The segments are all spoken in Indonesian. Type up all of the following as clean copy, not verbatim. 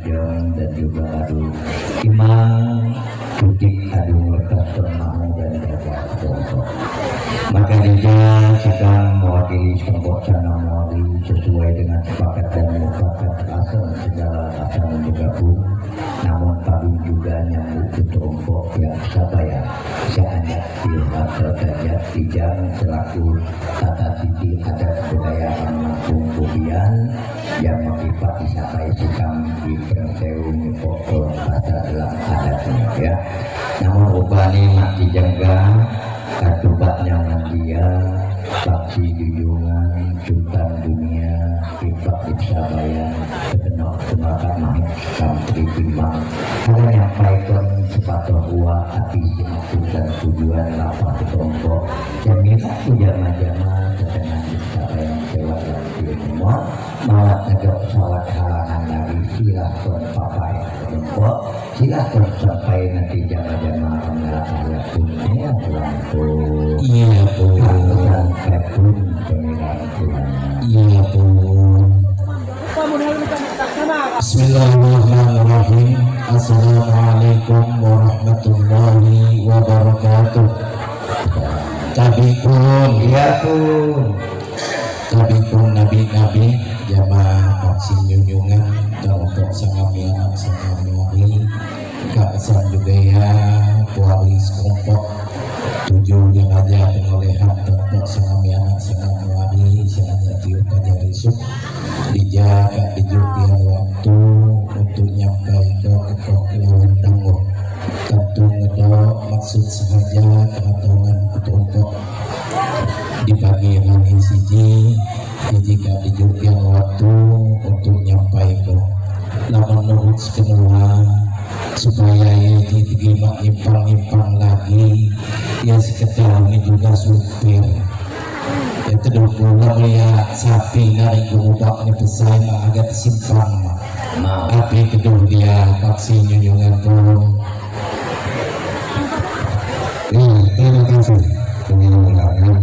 dan juga adu imam tutik adu mertas termau dan jaga kelompok. Maka dia sedang mewakili kelompok sana mewakili sesuai dengan sepakat dan mufakat asal segala asal bergabung. Namun pabing juga nyambut ke kelompok yang sabaya seanjak pihak terkajat dijang selaku tata titi adat budaya Lampung Bobian yang mengipak disapai sikam di Persewu Nyepokol pada dalam adatnya ya. Namun upani mak dijaga katubaknya dia paksi junjungan sultan dunia ipak disabayan segenap semangat mahit santri timbang ada nyampaikan sepatah uang hati maksud dan tujuan lapar kelompok dan minta jama-jama sedengan disabayan lewat dan semua mawat negok sawat halangan dari silahkan papai kelompok silahkan sampai nanti jama-jama mengalah punya lampu iya pun sampai pun pengiran Tuhan iya pun. Bismillahirrahmanirrahim. Assalamualaikum warahmatullahi wabarakatuh. Kabipun iya pun kabipun nabi-nabi jamaah vaksin junjungan dan untuk sangami anak sangami keasan juga ya puari sekelompok tujuh yang aja pengolehan untuk sangami anak sangami seanjak tiup kajarisuk dijaga dijupian waktu untuk nyampai ke lawan tangguh tentu ngedok maksud sahaja keatongan kelompok di pagi hari siji jika dijupian waktu untuk nyampai ke lawan nurut sekenua supaya ya diterima impang lagi ya sekitar ini juga supir ya kedua pulang ya sapi narik gubak ini pesan agak simpang tapi kedua dia vaksin junjungan pun terima kasih penyelenggara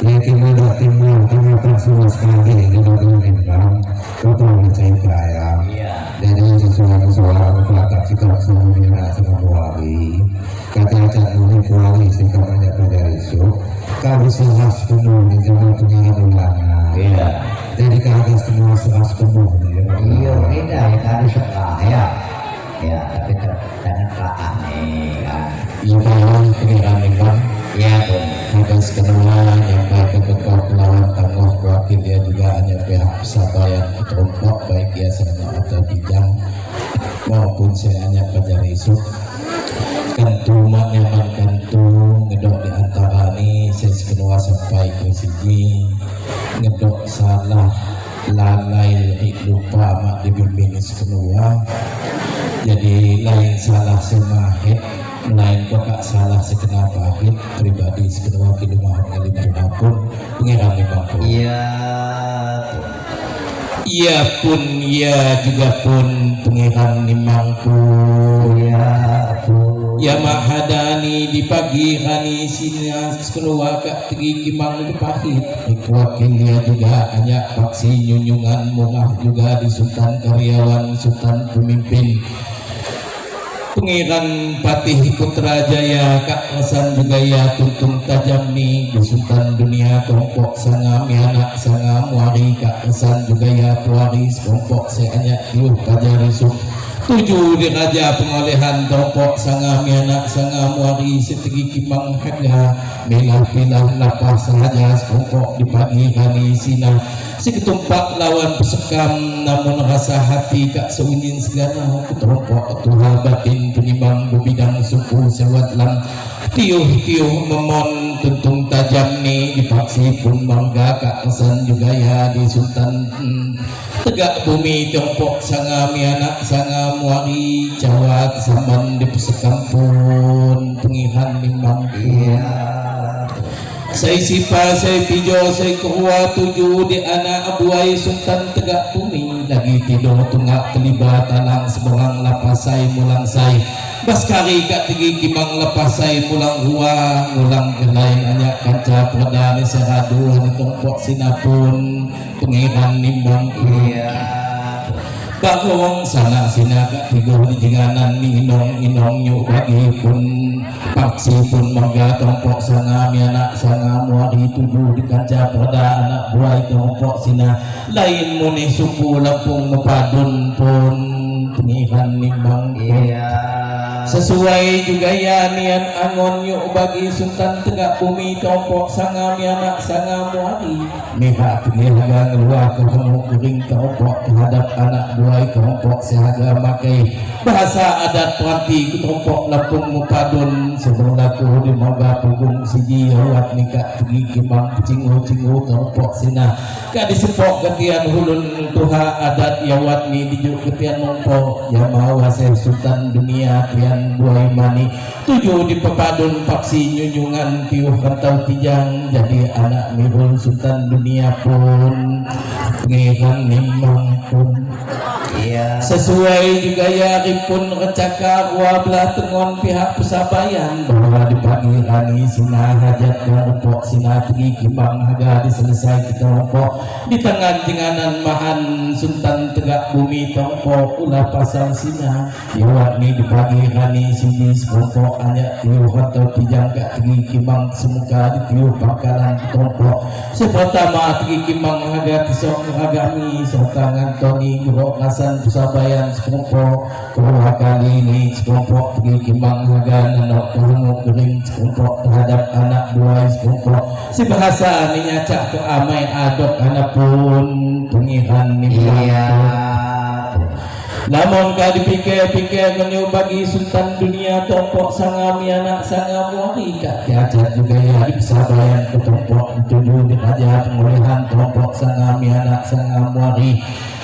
ya kita dah timbul kita semua sekali kita mengimbang kita mencintai dari sesuatu pelakar sikap semua buari kata-kata ini buari sikap banyak pada isu kami sehas penuh di zaman pengiran ulama jadi kami semua sehas penuh iya beda ya tadi setelah ya tapi terkadang kelaan nih kan iya kan pengiran memang iya pun maka sekenal yang baik kekal lawan tangguh wakil dia juga hanya pihak sabayan kelompok baik dia sebenarnya atau bidang maupun saya hanya pelajar isu kentu nyaman kentu ngedok di antara ini saya sekenal sampai ke sini ngedok salah lalai lupa mak dibimbing sekenal jadi lain salah semahit lain kok salah sekenal pahit pribadi sekenal kidumahan ngalim pun pengiran memang pun iya pun iya juga pun pengiran memang pun ya mahadani di pagi hari sini sekenal kak tegi kimang itu pahit wakilnya juga hanya vaksin junjungan mungah juga di Sultan Karyawan Sultan Pemimpin Pengiran Patih Putra Jaya Kak Hasan juga ya tuntung tajam nih di Sultan Dunia kelompok sangam ya anak sangam wari Kak Hasan juga ya pewaris kelompok seanyak yuh kajarisuk tujuh di raja pengolehan kelompok sangam ya anak sangam wari setegi kimang harga milah-milah lapas saja kelompok di pagi hari sina seketumpak lawan pesekam namun rasa hati kak seunin segala ketrompok Tuhan batin penimbang bidang suku sewat lam tiuh-tiuh memon tuntung tajam nih dipaksi pun bangga kak kesan juga ya di Sultan tegak bumi tiongkok sangam ya anak sangam wari Jawa samban di pesekam pun pengihan nimbang saya sipa, saya pijo, saya keruah tujuh di anak abuai Sultan tegak bumi lagi tidur tunggak terlibat talang seberang lapas saya mulang saya baskari kak tinggi kimang lepas saya mulang hua ngulang gelai hanya kanca perdana seradu tompok sinapun pengiran nimbang Bagong sana sinaga tigo ni jinganan ni inong nyu bagi pun paksi pun mangga tompok sangami anak sangamu hari tujuh di kaca pada anak buah tompok sina lain muni suku lapung mepadun pun pengihan nimbang sesuai juga ya niat angon yuk bagi Sultan Tegak Bumi tompok sangami anak sangamu hari mihak pengihaga ngeluar ke kamu kering tompok terhadap anak buah tompok sehaga makai bahasa adat perhati tompok lapung mupadun sebelum aku di moga punggung siji awak nikah pergi kembang cingu tompok sina kak disepok ketian hulun tuha adat yawat ni dijuk ketian nompok ya mau hasil Sultan dunia tian buai mani tujuh di pepadun paksi nyunyungan tiuh kantau tijang jadi anak mirul Sultan dunia pun pengiran nimbang pun sesuai juga ya ripun recaka wablah tengon pihak pesabayan bahwa di pagi hari sina hajat kelompok sina pergi kimbang harga diselesai kita kelompok di tengah jenganan mahan Sultan Tegak Bumi tompok ulah pasang sina yawak ni di pagi hari sini sekelompok hanya tiuh atau tijang gak pergi kimbang semuka di tiuh pangkalan tompok sepertama pergi kimbang harga kisok agami serta ngantoni gerok ngasan pesabayan sekelompok kedua kali ini sekelompok pergi kimbang harga nanok kamu kering sekelompok terhadap anak buah sekelompok si bahasa ni nyacak ke amai adok anak pun pengiran ni namun kau dipikir-pikir menyu bagi Sultan dunia tompok sangami anak sangamu hari kak diajar juga ya di pesabayan ke tompok dituju di raja pemulihan tompok sangami anak sangamu hari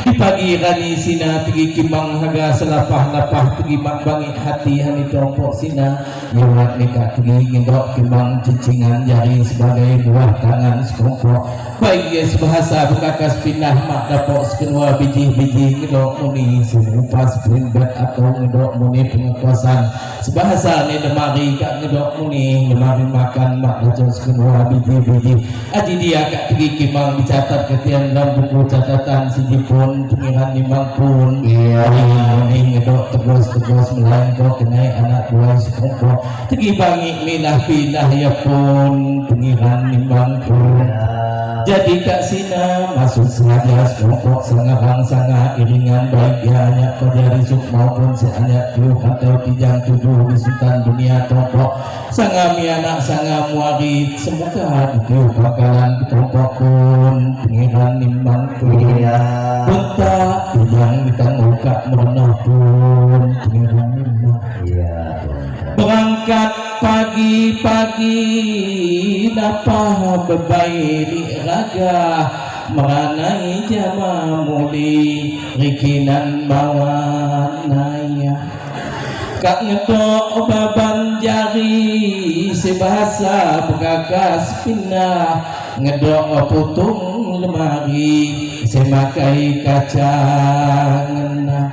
di pagi hari sina pergi kimbang harga selapah-lapah pergi bangi hati hani tompok sina yawat nikah pergi ngindok kimbang cicingan jari sebagai buah tangan sekelompok baik ya sebahasa berkakas pindah mak dapok sekenua biji-biji ngindok muni serupa springbat atau ngindok muni pengekosan sebahasa ni demari kak ngindok muni demari makan mak dapok sekenua biji-biji adi dia kak pergi kimbang dicatat ketian dalam buku catatan sijipun pengiran nimbang pun ini ngedok tegos melampau kenai anak buah sekelompok pergi bangi milah-pilah ya pun pengiran nimbang pun jadi kak sina masuk saja sekelompok sangat sangat iringan baik ya hanya dari suk maupun seanya tiuh atau tijang tujuh di Sultan dunia tompok sangami anak sangamu hari semoga tiuh bakalan tompok pun pengiran nimbang pun Punta yang ditangguhkan merenah pun pengiran nimbang berangkat pagi-pagi napah bebaili raga meranai jama muli rikinan bawanaya kak ngedok baban jari sebahasa bergagas pindah ngedok putung lemari semakai kaca ngena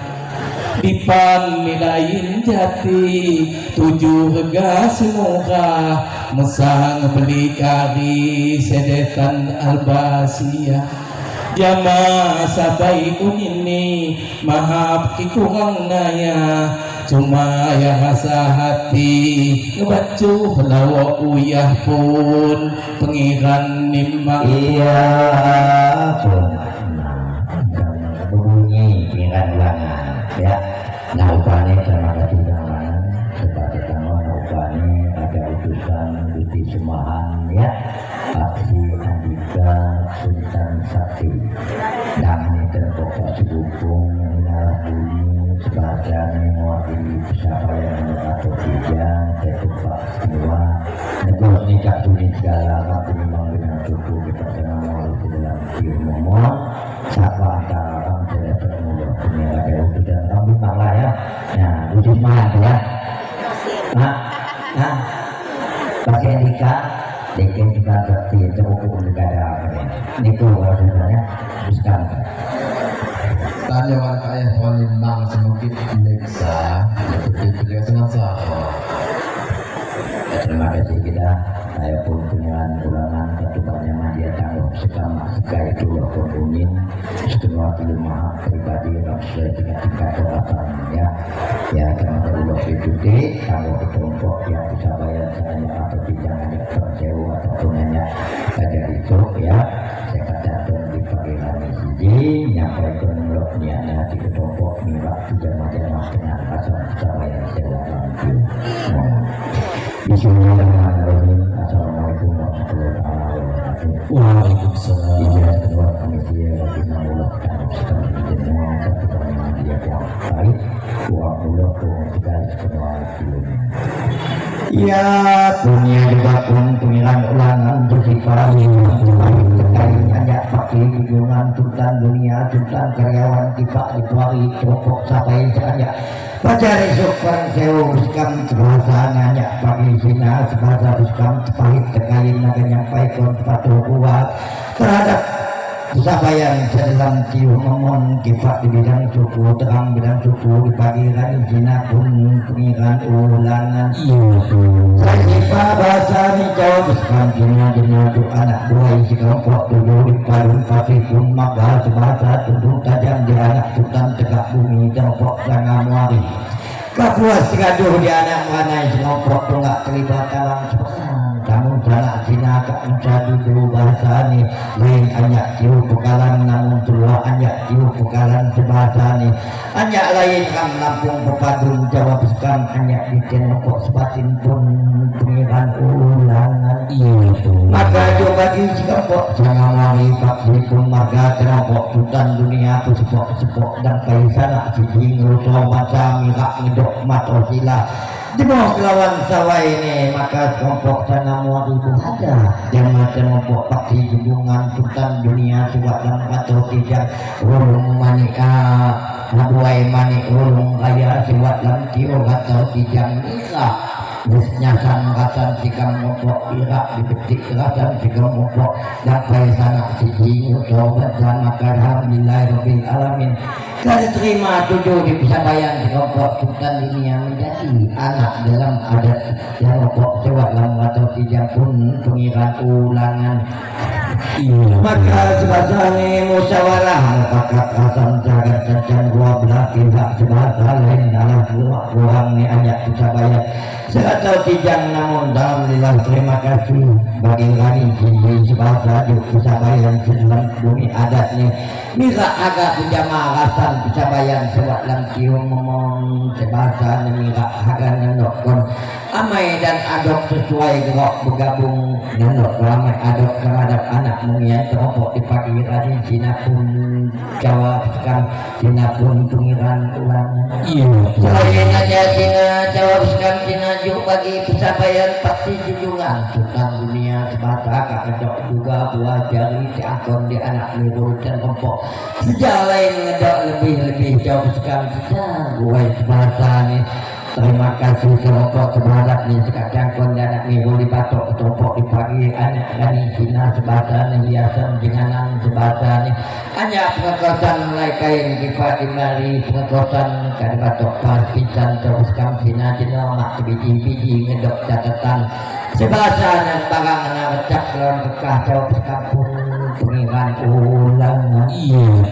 dipan milain jati tujuh rega semoga mesang beli kari sedetan albasia jama sabai ini maaf kikurang naya cuma ya rasa hati ngebacu lawa uyah pun pengiran nimbang pun berbunyi pengiran ulangan ya nah upane sama ketinggalan sebagai tamu upane ada utusan di Sumahan ya aksi Andika Sultan Sakti dan ini terpokok sebupung mengalah bunyi sebagian mewakili pesabayan atau tijang ketupak semua negos nikah dunia segala rabu memang dengan cukup kita senang melalui dalam ilmu siapa antara orang tidak termudah punya ada waktu dan rambut malah ya nah wujud mahal ya pakai nikah dekin juga berarti cukup negara itu sebenarnya bukan tanya warga ayah Walimbang semungkin Leksa seperti beliau sangat sah. Terima kasih kita saya pun pengiran ulangan ketubannya dia tanggung sekama sekai itu pun umin sekenua kilu maha pribadi sesuai dengan tingkat keratannya ya karena Allah itu tanggung kelompok yang bisa bayar hanya atau tidak hanya tersewa ataupun hanya saja itu ya saya katakan di pagi hari ini nyampaikan niatnya di kelompok mirak tidak macam dengan asal bisa bayar sewa nanti Bismillahirrahmanirrahim. Assalamualaikum warahmatullahi wabarakatuh. Waalaikumsalam. Iya, kedua panitia lagi mengulang dan sekali jenengan satu dia yang baik. Uang ulang uang segala semua film. Iya, dunia juga pun pengiran ulangan bersifat sekalinya ya pakai kunjungan sultan dunia sultan karyawan kita dituari kelompok sampai saja. Baca esok perang sewa buskam kebahasaannya pagi sina sebahasa buskam pahit terkait naga nyampaikan sepatu kuat terhadap sabayan dalam tiup memon kifat di bidang suku terang bidang suku di pagi hari sina pun pengiran ulangan Sajipa bahasa ni jawab buskam sina jenadu anak buah isi kelompok dulu di padun pasti pun maka sebahasa tubuh tajam di anak hutan tegak bumi kelompok sangat muari kapuas gaduh di anak mana kelompok tunggak terlibat dalam kamu salah sina kak mencari dulu bahasa ni lain anyak tiu pekalan namun tua anyak tiu pekalan sebahasa ni anyak lain kam lampung pepadun jawab sekam anyak di kelompok sebatin pun pengiran ulangan maka coba di kelompok jangan lari pakai pun maka kelompok hutan dunia aku sepok dan kaisana siji ngerusuh macam mirak ngedok matosila di bawah lawan sawah ini maka kelompok sana muat ibu ada jangan kelompok pakai hubungan hutan dunia sebab dan atau tidak ulung manika nabuai manik ulung kaya sebab dan tio atau tidak nikah nyasan katan sikam ngopok irak dipetik kerasan sikam ngopok dapai sana siji utobat dan maka alhamdulillah rabbil alamin dari terima tujuh bisa bayang di kelompok sultan dunia menjadi anak dalam adat kelompok sewa dalam atau tidak pun pengiran ulangan maka sebahasa ini musyawarah mufakat hasan jagat dan dua belah pihak sebahasa lain dalam kurang ni ayat bisa bayang atau tidak namun alhamdulillah terima kasih bagi kami di sebahasa bisa bayang dalam bumi adatnya mira agak penjama rasan bisa bayang sebab dalam kiung ngomong sebahasa mira agak ngendokkan amai dan adok sesuai gerok bergabung ngendok ramai adok terhadap anak mengian kelompok di pagi hari Cina pun jawabkan Cina pun pengiran ulangan selain aja Cina jawabkan Cina juga bagi pencapaian pasti junjungan tentang dunia sebahasa kakak juga buah jari diakon di anak niru dan kelompok sejak lain ngedok lebih jawabkan kita buah sebahasa ini terima kasih kelompok terhadap ni sekarang kon anak niru di patok kelompok di pagi anak dari Cina sebahasa ni hiasan jenganan sebahasa ni hanya pengekosan mulai kain kifat dimari pengekosan kada patok parkisan teruskan Cina jenal mak biji-biji ngedok catatan sebahasa dan barang anak recak dalam bekah jawab sekampung pengiran ulangan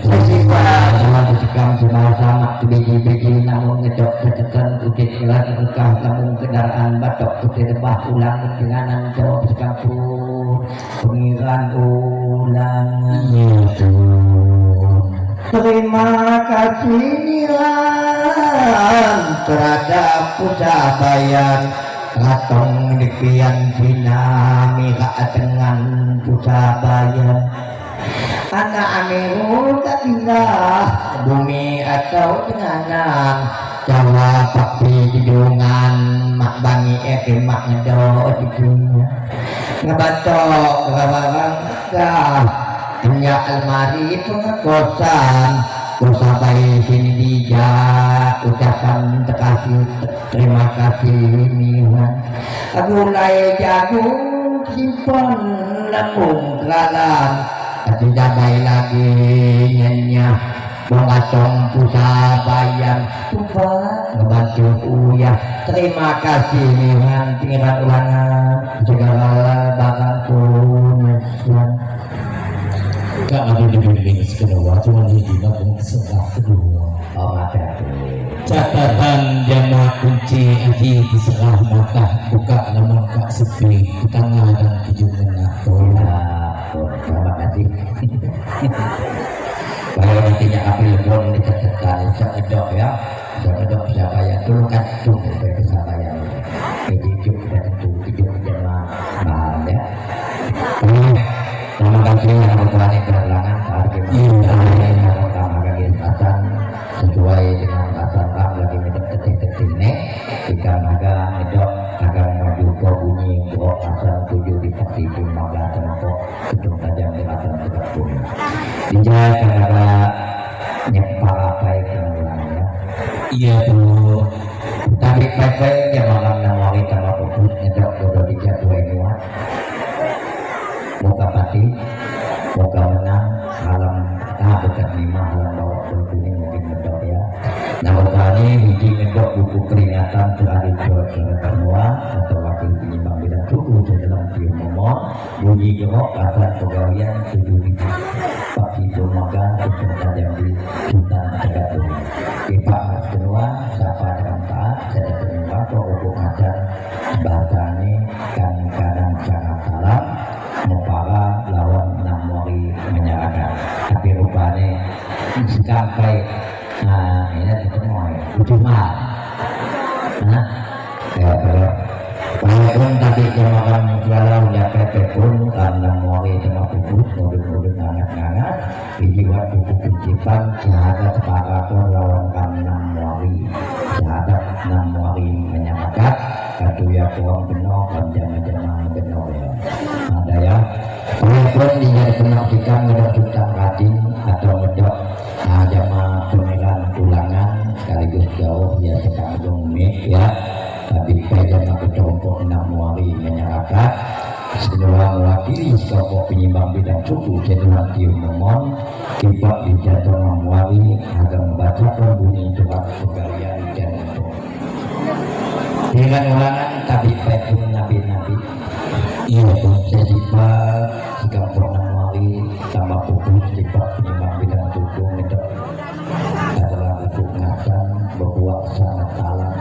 sesifat dalam sekam sebahasa mak biji-biji namun ngedok catatan udik kelas bekah namun kendaraan batok putih debah ulang denganan jawab sekampung pengiran ulangan terima kasih nilan terhadap pusabayan katong dikian Cina mika dengan pusabayan anak amirul katindah bumi atau denganan Jawa pakai hidungan mak bangi mak ngedok di dunia ngebatok barang kah hanya almari pengekosan usabai sini dijak ucapan terima kasih nihan aku lai jagung simpan lambung keralan tidak baik lagi nyenya mengatong pusabayan tumpah ngebantu uyah terima kasih nihan pengiran ulangan segala makan punya Kak ada dibimbing sekedua cuma hiji mah pun sebelah kedua. oh ada tuh Catatan jamaah kunci haji di sebelah mata buka namun kak sepi di tengah dan ujung tengah. terima kasih kalau nantinya api lebon ini catatan sedok ya sedok siapa yang dulu kan tuh dari siapa yang hidup dan itu hidup jemaah mahal ya terima kasih yang berani berlangan saat ini yang pertama kali kesempatan sesuai dengan kata lagi medok detik-detik ini jika naga medok agar maju ke bunyi blok asal 7 di pasti pun 15 tempat gedung tajam di atas 30 dijawab karena nyepal apa itu ya Iya tuh. tapi pepe yang malam namori sama pupus nyedok bodoh dijatuh muat moga pati moga menang malam dekat 5 malam bawa ini mungkin medok ya nah kali ini medok buku peringatan terhadap semua atau wakil penyimbang bidang suku dalam film momon bunyi gemok asal pegawaian 7 Pak Ibu Moga untuk tajam di Sultan Tegatung Pak Kedua siapa dengan taat saya terima buku ajar bahasanya kan kadang sangat salah mempara lawan namori menyerahkan tapi rupanya sampai ini ketemu cuma walaupun tadi kemakan walau ya pepe pun karena mori sama pupus mobil-mobil ngangat-ngangat dijiwa buku principan syahadat sepakatun lawan karena mori syahadat namori menyerahkan katu ya kurang benar dan jangan-jangan benar ya ada ya walaupun dia dikenalkan ngedok jutang kadin atau ngedok jamaah pemilihan ulangan sekaligus jauh ya sekaligus mik ya tapi pegang aku kelompok 6 wali menyerahkan semua mewakili kelompok penyimbang bidang suku cenderung tium momon kipak di jatuh wali agar membacakan bunyi surat pegawaian dan untuk dengan ulangan tapi pegang nabi-nabi iya pun saya sifat sikap pernah wali tambah pupus kipak penyimbang bidang suku ngedok adalah buku ngasan berbuat sangat salam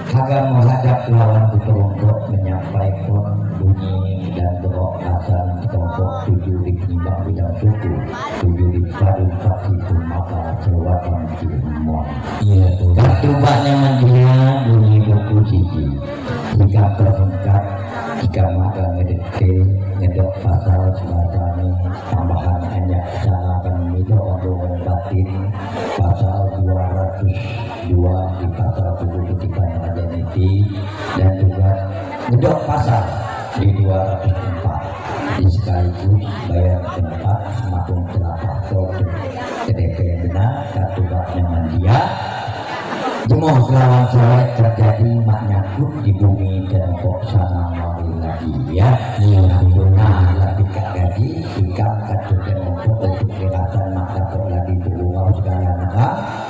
agar menghadap lawan kelompok menyampaikan bunyi dan doa asal kelompok 7 di penyimbang bidang suku 7 di padun pasti maka selawatan ilmuwan Iya tuh. kartu banyak mandinya bunyi buku siji jika terlengkap jika maka ngedok pasal sebatani tambahan hanya cara pemilih untuk batin pasal 202 di pasal buku kutipan identiti dan juga ngedok pasal di 204 di sekaligus bayar tempat semakin telapah kode TDP benar kartu baknya mandia Jemoh lawan sore terjadi maknyakut di bumi dan kok sana mari lagi ya nah lebih gaji ikan kacau untuk kelihatan maka kok lagi berubah segala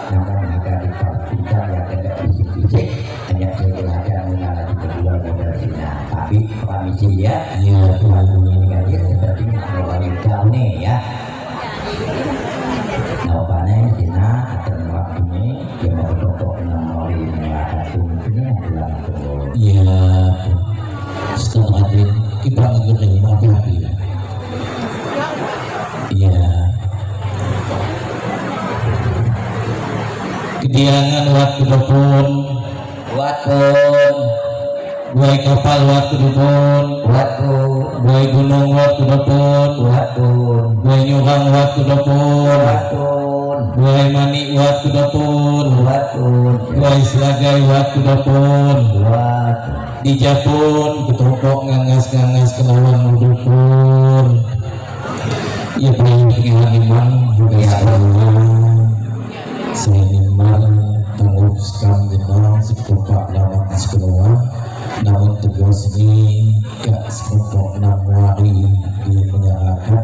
namun jika dipastikan yang tidak fisik-fisik hanya segala mengalah di kedua dari sini tapi pamisi ya Tuhan menginginkan dia seperti melalui nih ya jawabannya Cina akan waktunya yang mau bertopok 6 hari menyerahkan ini adalah Iya. Setelah hadir kita mengenai mati. Iya. Kediangan waktu depun buai kapal waktu depun buai gunung waktu depun buai nyuhang waktu depun buai manik waktu depun buai selagai waktu depun di Japun ketopok ngangas-ngangas kelawan mudukun ya paling pengilang imam juga saya nimang tanggup sekam jenang sekelompok nama sekelompok namun tugas ini gak sekelompok 6 hari di menyerahkan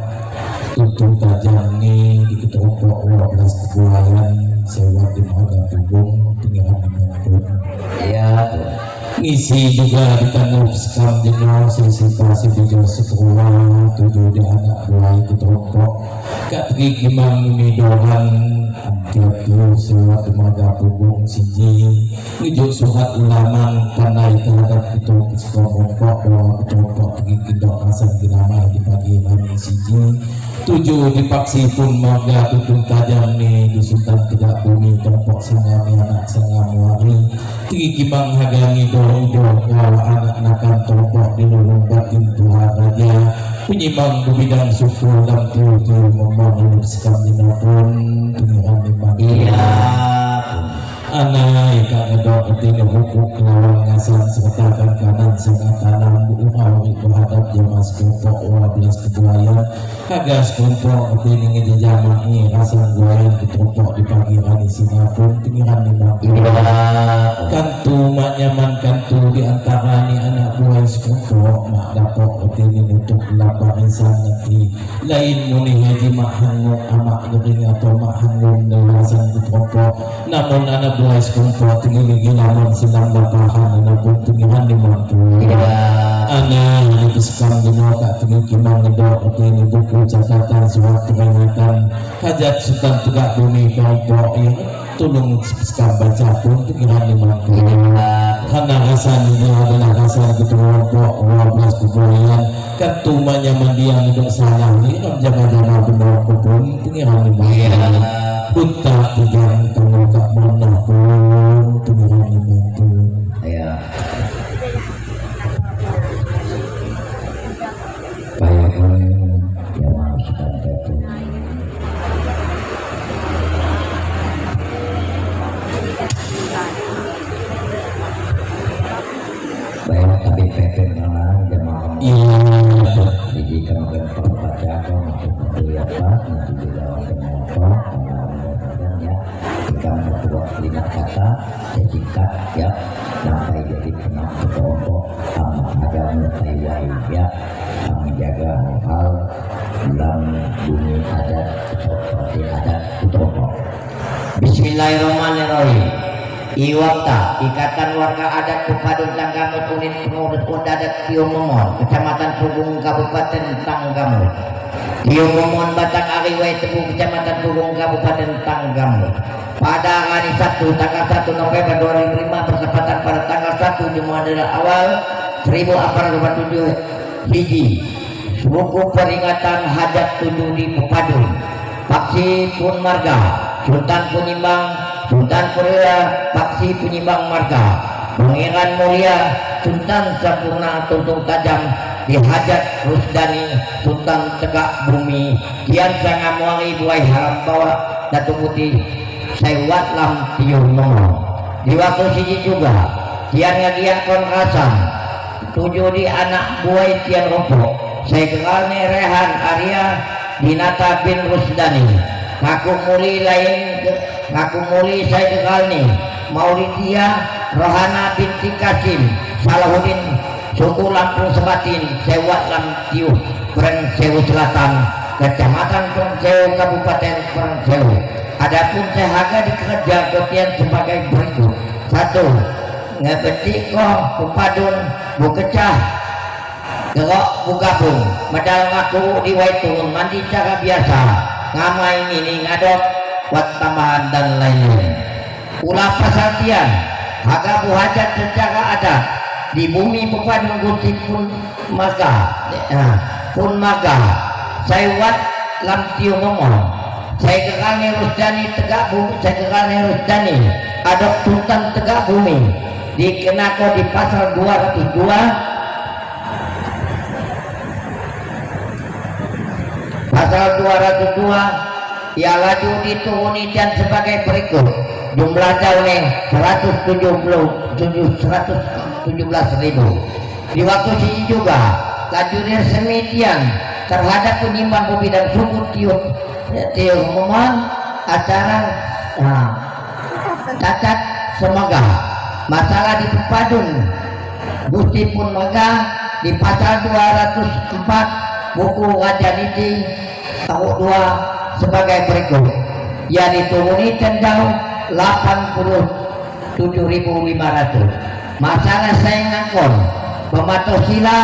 untuk tajam ini di kelompok 12 kebuayan sewa di Maga Tubung tinggal 50 ya ngisi juga ditanggung sekam dino situasi video sekolah tujuh di anak buah itu tompok kak gimang midohan tiap tuh surat tenaga punggung siji ngejuk surat ulama panai terhadap itu sekolah bahwa tompok pergi kendok asal dinamai di pagi hari siji tujuh dipaksi pun marga tutung tajam nih di sultan tidak bumi tompok sangami anak sangamuari tinggi gimang hagangi doa kalau anak nakan tompok di lulung batin Tuhan Raja penyimbang bidang suku dan tiur-tiur membangun sekam dinapun pengiran memang Iya. anai kagak ketika hukuk lawan ngasan serta kanan sangat tanam buuhawi berhadap jamas kelompok 12 kebuayan kagas kelompok ketika ngejamai rasan buayan kelompok di pagi hari sinapun pengiran memang kantu mak nyaman kantu diantara ni anak buah sekelompok mak dapok ketika untuk lapar insan nanti lain muni haji mak hangung amak gering atau mak hangung dan rasan kelompok namun anak buah sekelompok tinggi gilaman sedang bapahan anak pun pengiran dimampu anak ini sekam dino tak tinggi kimang ngedok ini buku catatan surat peringatan hajat sultan tegak bumi kelompok yang tolong sekam baca pun pengiran dimampu karena rasan ini adalah rasan kelompok 12 kebuayan ketumanya mendiang hidup salah ini jangan-jangan benar pun pengiran dimampu buta tidak tanggung tak mana pun pengiran dimampu Ya. Bayakan yang masukkan itu. Bayar tapi pepen mana jemaah. iya Jadi kamu kan baca apa masuk itu apa nanti di dalam kenapa ya jika membuat 5 kata singkat ya sampai jadi kenal kelompok sama ada mulai ya menjaga hal dalam bumi adat seperti adat kelompok. Bismillahirrahmanirrahim. Iwakta, Ikatan Warga Adat Pepadun Tanggamut Unit Pengurus Adat Tio Momon, Kecamatan Pugung, Kabupaten Tanggamut. Tio Momon Batak Ariwai Tebu, Kecamatan Pugung, Kabupaten Tanggamut. Pada hari Sabtu, tanggal 1 November 2005, bertepatan pada tanggal 1 Jumadil Awal 1447 Hiji. Buku peringatan hajat 7 di Pepadun. Paksi Pun Marga, Sultan Penyimbang, Sultan Purwila, Paksi Penyimbang Marga, Pangeran Mulia, Sultan Sampurna Tuntung Tajam, Dihajat Rusdani, Sultan Tegak Bumi, Kian Sangamuari Buai Haram Bawa, Datu Putih, Sewat Lam Tiur Momong. Di waktu siji juga, Kian Ngagian Konrasan, 7 di anak Buai Tian Rompok, saya kenalnya Rehan Arya, Dinata bin Rusdani, ngaku muli lain ngaku muli saya kenal nih Maulidia Rohana binti Kasim Salahuddin suku Lampung Sebatin Sewat Lamtiu Perengsewu Selatan Kecamatan Perengsewu Kabupaten Perengsewu. Adapun sehaga dikerja kopian sebagai berikut: 1. Ngebetik koh Pepadun Bukecah gerok bugabung medal ngaku di waitun mandi cara biasa ngamai ini ngadok buat tambahan dan lain-lain. Ulah pasatian haga buhajat secara adat di bumi Pepadun Gusti Pun Maga saya wat Lamtiu Momong saya kerane Rusdani Tegak Bumi saya kerane Rusdani adok Sultan Tegak Bumi dikenako di pasal 202 Pasal 202 ia laju dituruni dan sebagai berikut: jumlah jauhnya 117.000. Di waktu sini juga laju resemian terhadap penyimbang bidang suku Tiur Momon acara cacat Semaga masalah di Pepadun Gusti Pun Maga di pasal 204 buku Rajaniti tahun 2 sebagai berikut: yang dituruni cenderung 87.500. masalah saya ngakon pemato sila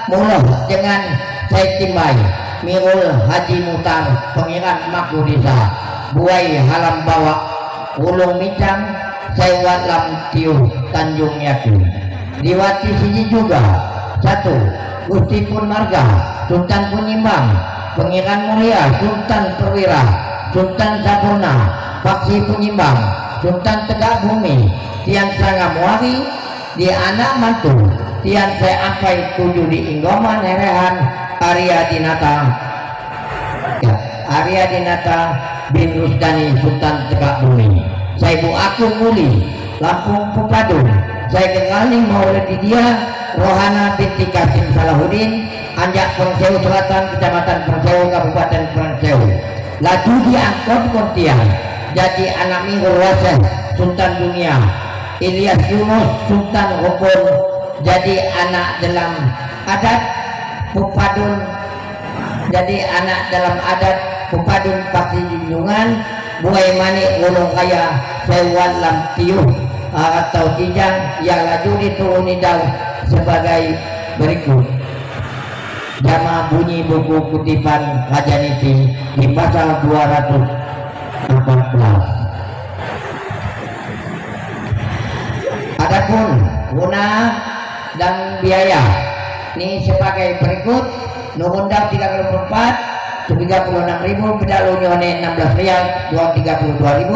mulah dengan saya timbai mirul Haji Mutar pengiran Makudisa buai halam bawa ulung micang saya walam tiu Tanjung Yakin diwati sini juga satu Gusti Pun Marga Sultan Punyimbang pengiran mulia Sultan Perwira Sultan Sampurna Paksi Punyimbang Sultan Tegak Bumi Tian Sangam Wari di anak mantu Tian saya ampai 7 di Inggoman Herehan Arya Dinata ya, Arya Dinata bin Rusdani Sultan Tegak Bumi saya Bu Aku Muli Lampung Pupadung saya kenali Maulid dia Rohana binti Kasim Salahuddin Anjak Persewu Selatan Kecamatan Persewu Kabupaten Persewu laju diangkut Pontian jadi anak Minggul Waseh Sultan Dunia Ilyas Yunus Sultan Rukun jadi anak dalam adat Pupadun jadi anak dalam adat Pupadun Paksi Junjungan Buai Manik Ulung Kaya Sewan Lam Tiuh atau Kijang yang laju dituruni dal sebagai berikut jama bunyi buku kutipan Rajaniti di pasal 214. Adapun guna dan biaya ini sebagai berikut Nurundang 34 36.000 pedalu nyone 16 rial 232.000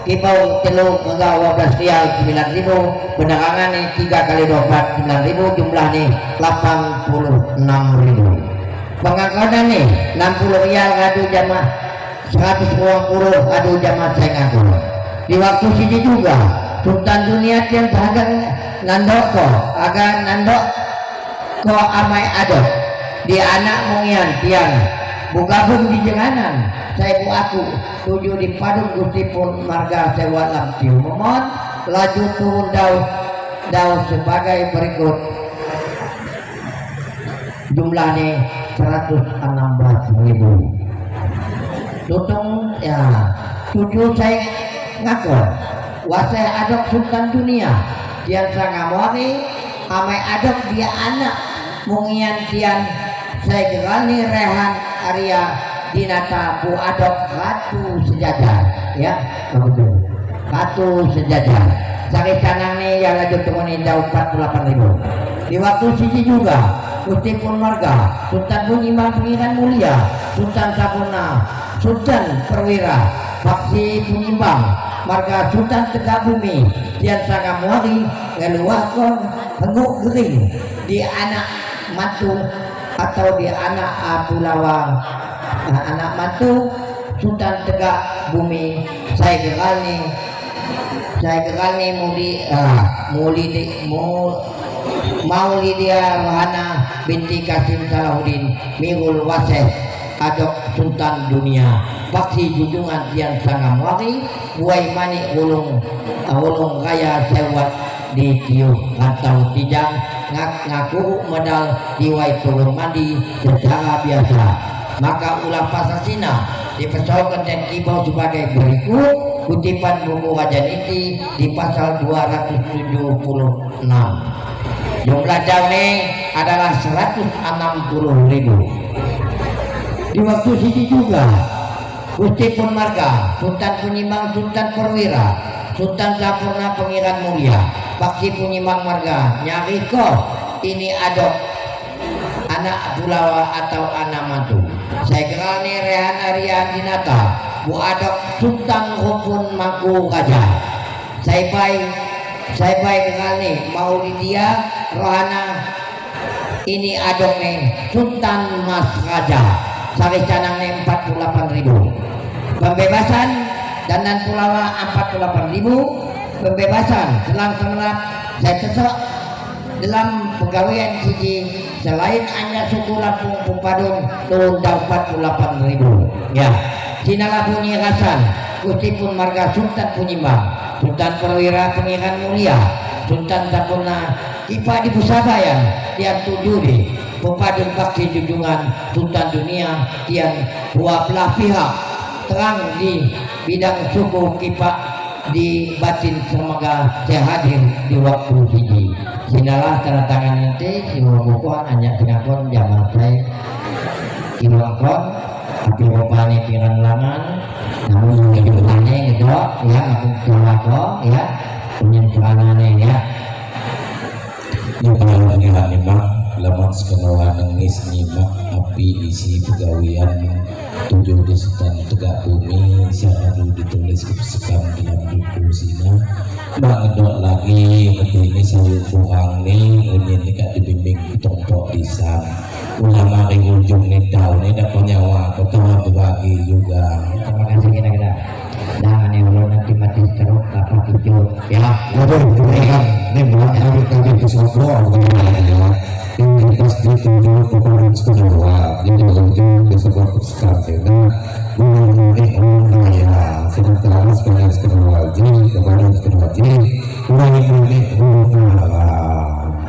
kipau telu enggak 12 rial 9.000 pedagangan nih 3 kali 24 9.000 jumlah nih 86.000 pengangkutan nih 60 rial ngadu jamaah 120 adu jamaah saya ngaku di waktu sini juga Sultan Dunia yang terhadap nandok ko agar nandok ko amai adok di anak mungian tiang bugabung di jenganan saya Bu Aku 7 di Padung Gusti Pun Marga Sewa Lampiu Memon laju turun daun sebagai berikut jumlahnya 116.000 tutung ya 7 saya ngaku wasai adok Sultan Dunia Tian Sangamwari amai adok dia anak mungian tian saya gerani Rehan Arya Dinata Bu adok Ratu Sejajar ya betul Ratu Sejajar sakit canang nih yang laju temuin daun 48.000 di waktu sisi juga Gusti Pun Marga Sultan Punyimbang Pengiran Mulia Sultan Sampurna Sultan Perwira Paksi Punyimbang Marga Sultan Tegak Bumi Tian Sangamwari ngeluarkan henguk gering di anak mantu atau di anak Pulawa anak mantu Sultan Tegak Bumi saya gerani Maulidia Rohana binti Kasim Salahuddin Mirul Waseh adok Sultan Dunia Paksi Junjungan Tian Sangamwari Buai Manik Ulung Kaya Sewat di Tiuh atau Tijang ngaku medal diwai turun mandi secara biasa maka ulah pasasina dipersoalkan dan kibau sebagai berikut kutipan buku Rajaniti di pasal 276 jumlah daunnya adalah 160.000 di waktu sini juga Gusti Pun Marga Sultan Punyimbang Sultan Perwira Sultan Sampurna Pengiran Mulia Paksi Punyimbang Marga nyari kok ini adok anak Pulawa atau anak mantu saya kenal nih Rehan Arya Dinata Bu adok Sultan Rukun Mangku Raja saya baik kenal nih Maulidia Rohana ini adok nih Sultan Mas Raja sari canang nih 48.000 pembebasan Dandan Pulawa 48.000 pembebasan selang-selang saya cocok dalam pegawaian siji selain hanya suku Lampung Pupadun turun 48.000 ya Sinala Bunyi Hasan Gusti Pun Marga Sultan Punyimbang Sultan Perwira Pengiran Mulia Sultan Sampurna Kipa di Pusabayan Tian 7 di Pupadun Paksi Junjungan Sultan Dunia Tian dua belah pihak terang di bidang suku Kipa di batin semoga saya hadir di waktu hiji. Sinalah tanda tangan nanti si bukuan hanya tinakon zaman saya kilangkon tapi rupanya piran langan namun kejutannya ngedok ya aku kelako ya penyentuhannya ya Yung pangalangan ni Mak, lamang sa kanawa ng nis ni Mak, api isi pegawian, tujuh desetan tegak bumi, siya ditulis kepusakan dalam buku sina. Mangedok lagi, matini sa buhang ni, unyin ni kak dibimbing pitompok disam. Ulama ring ujung ni daw ni, dapat nyawa, ketawa berbagi juga. terima kasih kita jangan yang belum nanti mati teruk apa tujuh ya Waduh, ini buat kami di Singapura, ini pasti tujuh pokoknya kedua, ini tujuh di sebuah puskesmas. Nah, ini ya, sementara sebagai kedua jadi kepada kedua jadi ini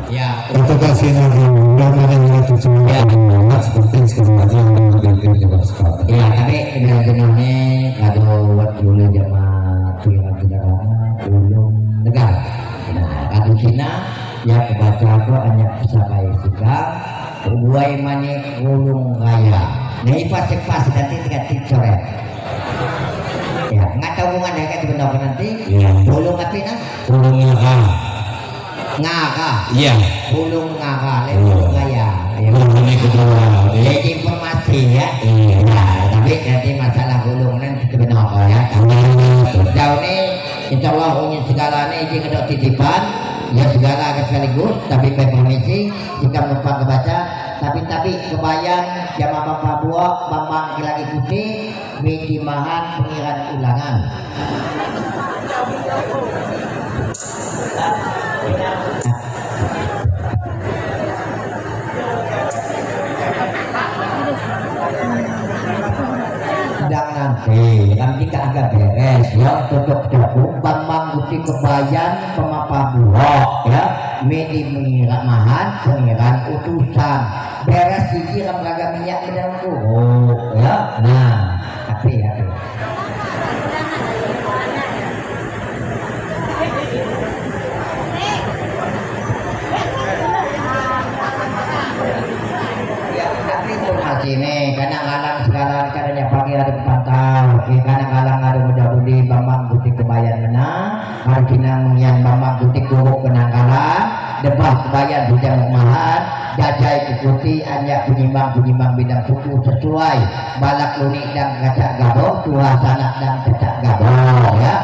ya itu kasih nanti namanya itu cuma seperti kedua yang menjadi di puskesmas. ya tapi benar-benarnya kalau waktu dulu jamaah tujuan kendaraan ulung negara nah kalau Cina ya kebaca aku hanya sampai sikap buai manik ulung raya nah pas nanti tiga coret ya nggak tahu hubungan ya kan benar nanti Ya. ulung tapi nah Ulung ngaka iya, ulung ngaka ulung raya ya ulung ni kedua, jadi informasi ya Iya. nah, tapi nanti masalah ulung nanti benar ya jauh ini insya Allah ingin segala ini izin kedok titipan ya segala akan sekaligus tapi permisi jika numpang kebaca tapi kebayang jamaah Bapak Buah Bambang Gilang ikuti Midimahan pengiran ulangan dan nanti agak beres ya tutup Bambang Gusti Kebayan Pemapa Buah ya Medi Midimahan pengiran utusan beres siji lembaga minyak dalam ya nah tapi ini kadang-kadang sekarang kadangnya pagi ada pantau kadang-kadang ada muda-mudi Bambang Gusti Kebayan menang hari kinang yang Bambang Gusti Guruk penanggalan debah Kebayan bidang mahan jajai ikuti anjak penyimbang bidang suku sesuai balak lunik dan kacak gabo tua sanak dan kacak gabo ya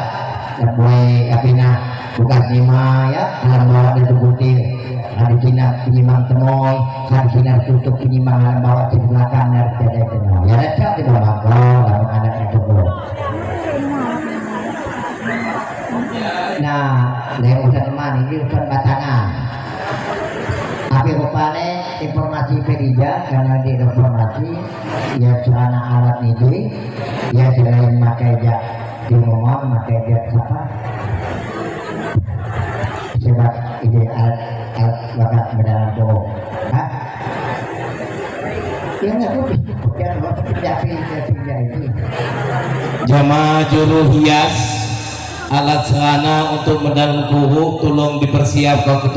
dan boleh kapina bukan lima ya alam bawah disebuti hari Cina penyimbang temoy hari Cina tutup penyimbang alam bawah di belakang harus jadi temoy ya ada di bawah lalu anak itu nah dari usaha teman ini usaha batangan tapi rupanya informasi Perija karena di informasi ya celana alat ini ya selain pakai jak di rumah pakai jak apa sebab ide alat bakat bedalan bohong hah? yang nggak tuh yang waktu kerja itu jamaah juru hias alat serana untuk medal kuhuk tolong dipersiapkan ke